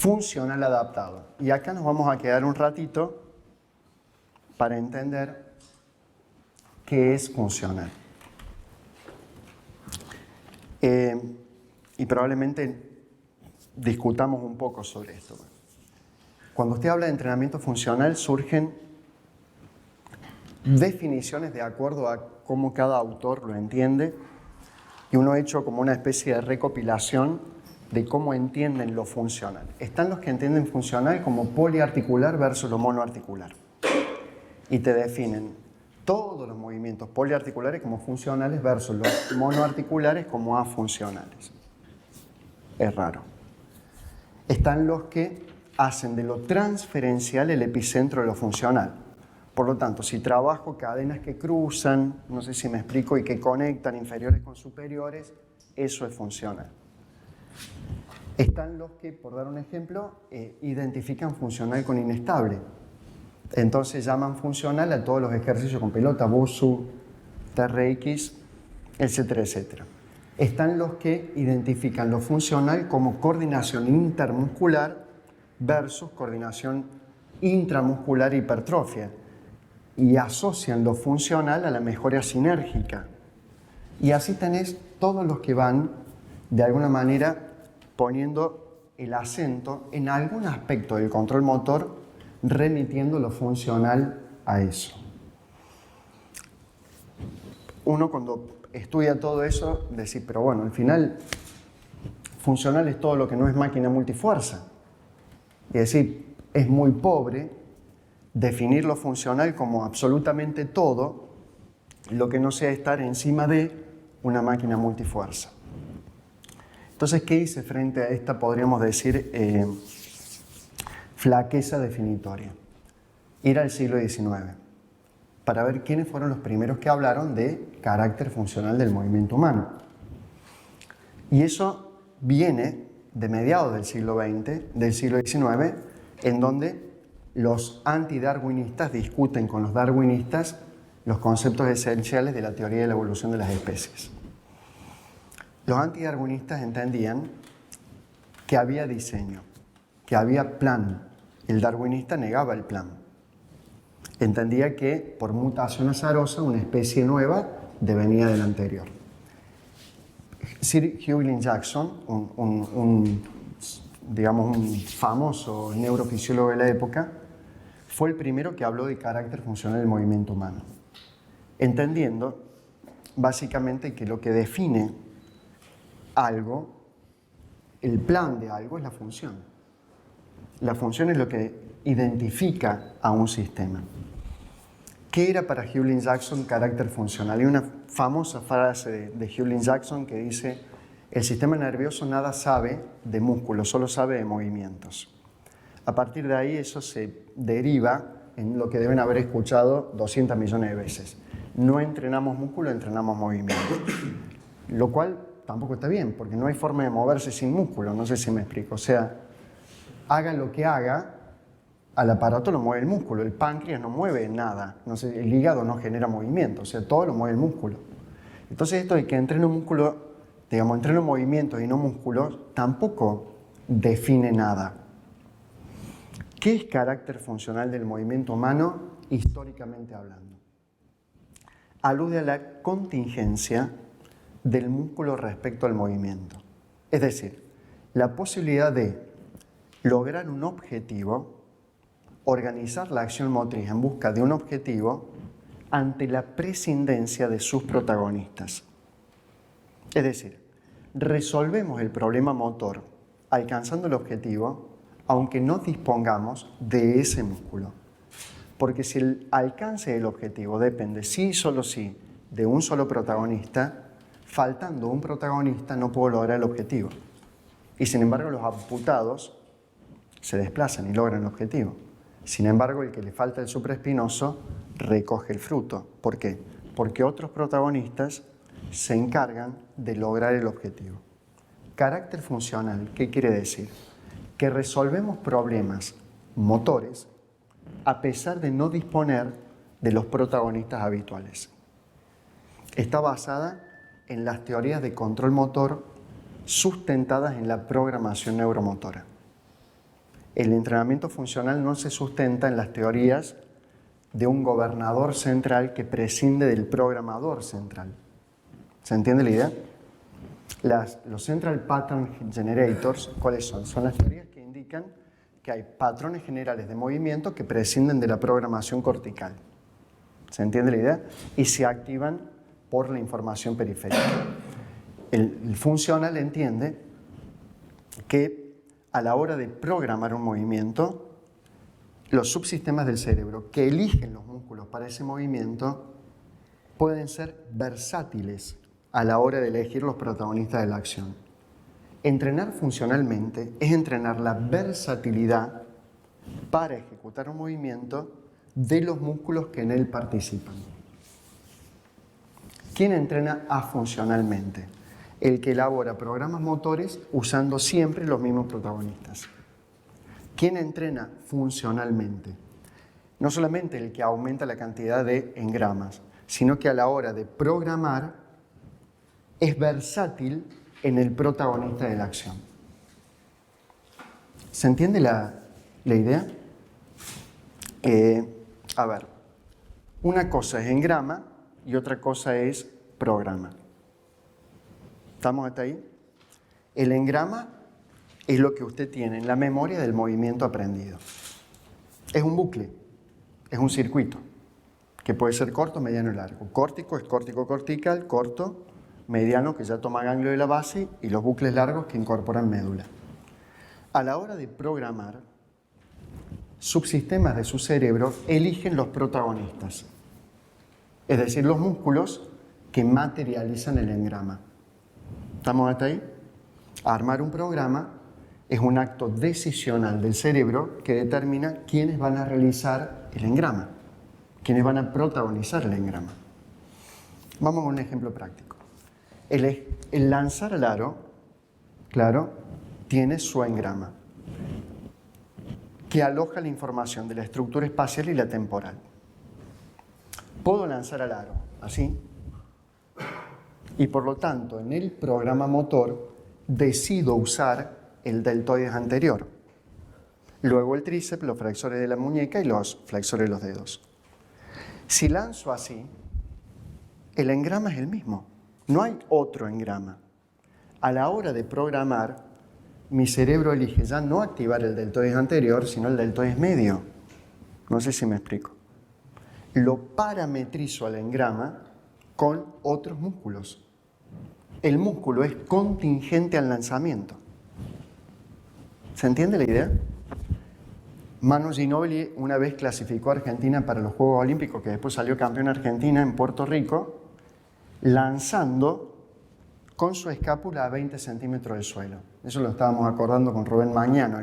funcional adaptado. Y acá nos vamos a quedar un ratito para entender qué es funcional. Y probablemente discutamos un poco sobre esto. Cuando usted habla de entrenamiento funcional, surgen definiciones de acuerdo a cómo cada autor lo entiende, y uno ha hecho como una especie de recopilación de cómo entienden lo funcional. Están los que entienden funcional como poliarticular versus lo monoarticular. Y te definen todos los movimientos poliarticulares como funcionales versus los monoarticulares como afuncionales. Es raro. Están los que hacen de lo transferencial el epicentro de lo funcional. Por lo tanto, si trabajo cadenas que cruzan, no sé si me explico, y que conectan inferiores con superiores, eso es funcional. Están los que, por dar un ejemplo, identifican funcional con inestable. Entonces llaman funcional a todos los ejercicios con pelota, BUSU, TRX, etcétera, etcétera. Están los que identifican lo funcional como coordinación intermuscular versus coordinación intramuscular e hipertrofia, y asocian lo funcional a la mejora sinérgica. Y así tenés todos los que van, de alguna manera, poniendo el acento en algún aspecto del control motor, remitiendo lo funcional a eso. Uno, cuando estudia todo eso, decís, pero bueno, al final funcional es todo lo que no es máquina multifuerza. Y decir, es muy pobre definir lo funcional como absolutamente todo lo que no sea estar encima de una máquina multifuerza. Entonces, ¿qué hice frente a esta, podríamos decir, flaqueza definitoria? Ir al siglo XIX para ver quiénes fueron los primeros que hablaron de carácter funcional del movimiento humano. Y eso viene de mediados del siglo XX, del siglo XIX, en donde los antidarwinistas discuten con los darwinistas los conceptos esenciales de la teoría de la evolución de las especies. Los antidarwinistas entendían que había diseño, que había plan. El darwinista negaba el plan. Entendía que por mutación azarosa una especie nueva devenía de la anterior. Sir Hughlin Jackson, un famoso neurofisiólogo de la época, fue el primero que habló de carácter funcional del movimiento humano, entendiendo básicamente que lo que define algo, el plan de algo, es la función. La función es lo que identifica a un sistema. ¿Qué era para Hughlin Jackson carácter funcional? Hay una famosa frase de Hughlin Jackson que dice: el sistema nervioso nada sabe de músculos, solo sabe de movimientos. A partir de ahí eso se deriva en lo que deben haber escuchado 200 millones de veces. No entrenamos músculo, entrenamos movimiento. Lo cual tampoco está bien, porque no hay forma de moverse sin músculo, no sé si me explico. O sea, haga lo que haga, al aparato lo mueve el músculo, el páncreas no mueve nada, no sé, el hígado no genera movimiento, o sea, todo lo mueve el músculo. Entonces esto de que entreno músculo, entreno movimientos y no músculos, tampoco define nada. ¿Qué es carácter funcional del movimiento humano históricamente hablando? Alude a la contingencia del músculo respecto al movimiento. Es decir, la posibilidad de lograr un objetivo, organizar la acción motriz en busca de un objetivo ante la prescindencia de sus protagonistas. Es decir, resolvemos el problema motor alcanzando el objetivo aunque no dispongamos de ese músculo. Porque si el alcance del objetivo depende sí y solo sí de un solo protagonista, faltando un protagonista no puedo lograr el objetivo. Y sin embargo los amputados se desplazan y logran el objetivo. Sin embargo, el que le falta el supraespinoso recoge el fruto. ¿Por qué? Porque otros protagonistas se encargan de lograr el objetivo. Carácter funcional, ¿qué quiere decir? Que resolvemos problemas motores a pesar de no disponer de los protagonistas habituales. Está basada en las teorías de control motor sustentadas en la programación neuromotora. el entrenamiento funcional no se sustenta en las teorías de un gobernador central que prescinde del programador central. ¿Se entiende la idea? Los Central Pattern Generators, ¿cuáles son? Son las teorías que indican que hay patrones generales de movimiento que prescinden de la programación cortical. ¿Se entiende la idea? Y se activan por la información periférica. El funcional entiende que a la hora de programar un movimiento, los subsistemas del cerebro que eligen los músculos para ese movimiento pueden ser versátiles a la hora de elegir los protagonistas de la acción. Entrenar funcionalmente es entrenar la versatilidad para ejecutar un movimiento de los músculos que en él participan. ¿Quién entrena afuncionalmente? El que elabora programas motores usando siempre los mismos protagonistas. ¿Quién entrena funcionalmente? No solamente el que aumenta la cantidad de engramas, sino que a la hora de programar es versátil en el protagonista de la acción. ¿Se entiende la idea? A ver, una cosa es engrama y otra cosa es programa. ¿Estamos hasta ahí? El engrama es lo que usted tiene en la memoria del movimiento aprendido. Es un bucle, es un circuito, que puede ser corto, mediano y largo. Córtico es córtico-cortical, corto, mediano que ya toma ganglio de la base y los bucles largos que incorporan médula. A la hora de programar, subsistemas de su cerebro eligen los protagonistas, es decir, los músculos que materializan el engrama. ¿Estamos hasta ahí? Armar un programa es un acto decisional del cerebro que determina quiénes van a realizar el engrama, quiénes van a protagonizar el engrama. Vamos a un ejemplo práctico. El lanzar al aro, claro, tiene su engrama, que aloja la información de la estructura espacial y la temporal. Puedo lanzar al aro, así, y por lo tanto en el programa motor decido usar el deltoides anterior, luego el tríceps, los flexores de la muñeca y los flexores de los dedos. Si lanzo así, el engrama es el mismo, no hay otro engrama. A la hora de programar, mi cerebro elige ya no activar el deltoides anterior, sino el deltoides medio. No sé si me explico. Lo parametrizo al engrama con otros músculos. El músculo es contingente al lanzamiento. ¿Se entiende la idea? Manu Ginóbili una vez clasificó a Argentina para los Juegos Olímpicos, que después salió campeón Argentina en Puerto Rico, lanzando con su escápula a 20 centímetros del suelo. Eso lo estábamos acordando con Rubén Magnano,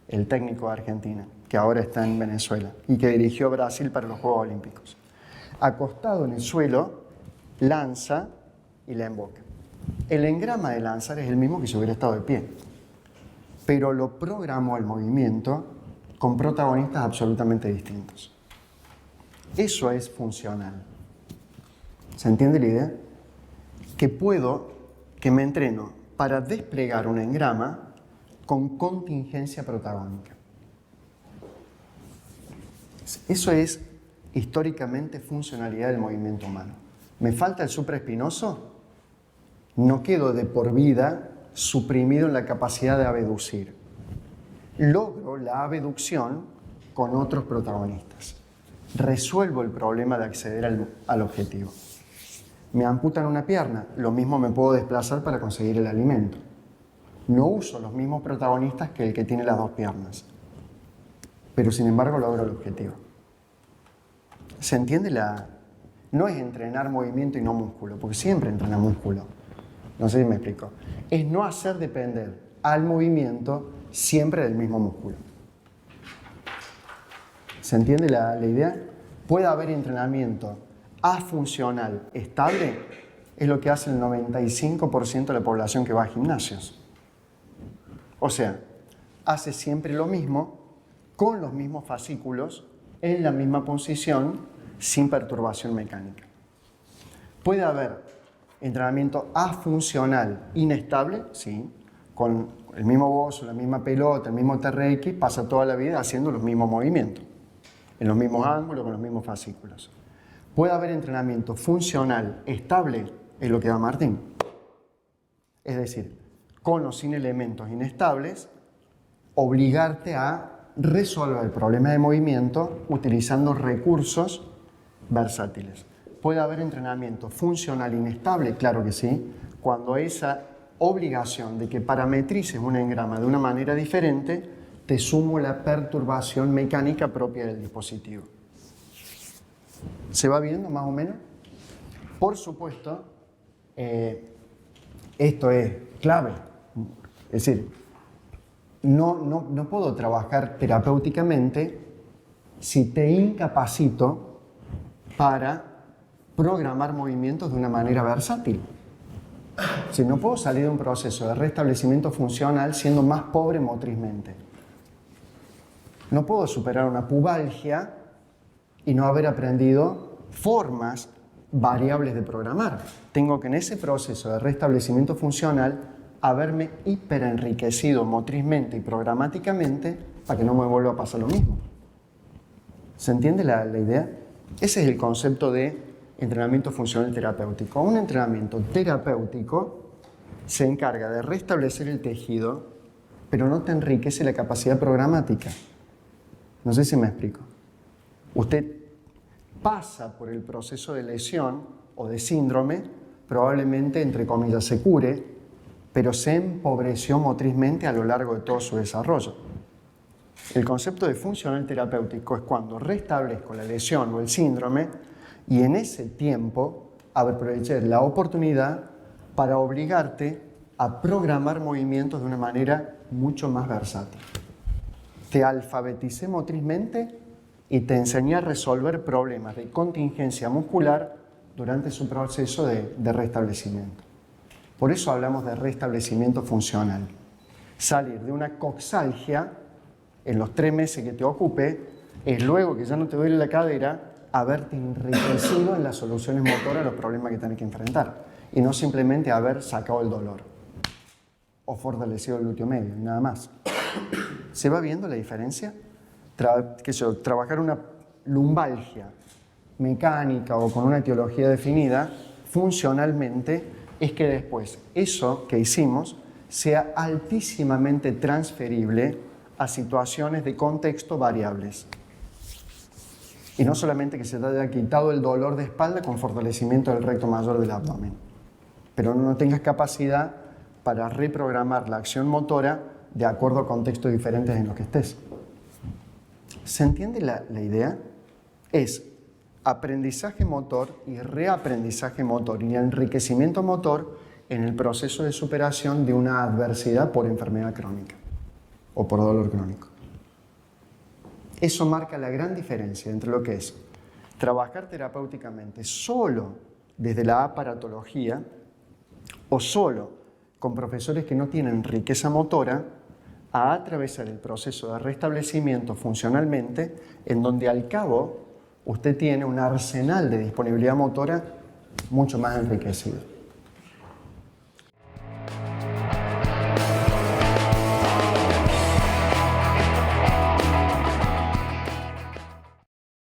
el técnico de Argentina, que ahora está en Venezuela y que dirigió Brasil para los Juegos Olímpicos. Acostado en el suelo, lanza y la emboca. El engrama de lanzar es el mismo que si hubiera estado de pie, pero lo programó el movimiento con protagonistas absolutamente distintos. Eso es funcional. ¿Se entiende la idea? Que me entreno para desplegar un engrama con contingencia protagónica. Eso es históricamente funcionalidad del movimiento humano. ¿Me falta el supraespinoso? No quedo de por vida suprimido en la capacidad de abducir. Logro la abducción con otros protagonistas. Resuelvo el problema de acceder al objetivo. Me amputan una pierna, lo mismo me puedo desplazar para conseguir el alimento. No uso los mismos protagonistas que el que tiene las dos piernas, pero sin embargo logro el objetivo. ¿Se entiende No es entrenar movimiento y no músculo, porque siempre entrena músculo. No sé si me explico. Es no hacer depender al movimiento siempre del mismo músculo. ¿Se entiende la idea? Puede haber entrenamiento afuncional estable, es lo que hace el 95% de la población que va a gimnasios. O sea, hace siempre lo mismo, con los mismos fascículos, en la misma posición, sin perturbación mecánica. Puede haber entrenamiento afuncional inestable, sí, con el mismo bozo, la misma pelota, el mismo TRX, pasa toda la vida haciendo los mismos movimientos, en los mismos ángulos, con los mismos fascículos. Puede haber entrenamiento funcional estable, es lo que da Martín. Es decir, con o sin elementos inestables, obligarte a resolver el problema de movimiento utilizando recursos versátiles. ¿Puede haber entrenamiento funcional inestable? Claro que sí, cuando esa obligación de que parametrices un engrama de una manera diferente te sumo la perturbación mecánica propia del dispositivo. ¿Se va viendo más o menos? Por supuesto, esto es clave. Es decir, no puedo trabajar terapéuticamente si te incapacito para programar movimientos de una manera versátil. Si no puedo salir de un proceso de restablecimiento funcional siendo más pobre motrizmente. No puedo superar una pubalgia y no haber aprendido formas variables de programar. Tengo que en ese proceso de restablecimiento funcional haberme hiperenriquecido motrizmente y programáticamente para que no me vuelva a pasar lo mismo. ¿Se entiende la idea? Ese es el concepto de entrenamiento funcional terapéutico. Un entrenamiento terapéutico se encarga de restablecer el tejido, pero no te enriquece la capacidad programática. No sé si me explico. Usted pasa por el proceso de lesión o de síndrome, probablemente, entre comillas, se cure, pero se empobreció motrizmente a lo largo de todo su desarrollo. El concepto de funcional terapéutico es cuando restablezco la lesión o el síndrome y en ese tiempo aproveché la oportunidad para obligarte a programar movimientos de una manera mucho más versátil. Te alfabeticé motrizmente y te enseñé a resolver problemas de contingencia muscular durante su proceso de restablecimiento. Por eso hablamos de restablecimiento funcional. Salir de una coxalgia en los 3 meses que te ocupe es luego que ya no te duele la cadera haberte enriquecido en las soluciones motoras a los problemas que tenés que enfrentar y no simplemente haber sacado el dolor o fortalecido el glúteo medio, nada más. ¿Se va viendo la diferencia? Trabajar una lumbalgia mecánica o con una etiología definida funcionalmente es que después eso que hicimos sea altísimamente transferible a situaciones de contexto variables. Y no solamente que se te haya quitado el dolor de espalda con fortalecimiento del recto mayor del abdomen, pero no tengas capacidad para reprogramar la acción motora de acuerdo a contextos diferentes en los que estés. ¿Se entiende la idea? Es aprendizaje motor y reaprendizaje motor y enriquecimiento motor en el proceso de superación de una adversidad por enfermedad crónica o por dolor crónico. Eso marca la gran diferencia entre lo que es trabajar terapéuticamente solo desde la aparatología o solo con profesores que no tienen riqueza motora a atravesar el proceso de restablecimiento funcionalmente en donde al cabo usted tiene un arsenal de disponibilidad motora mucho más enriquecido.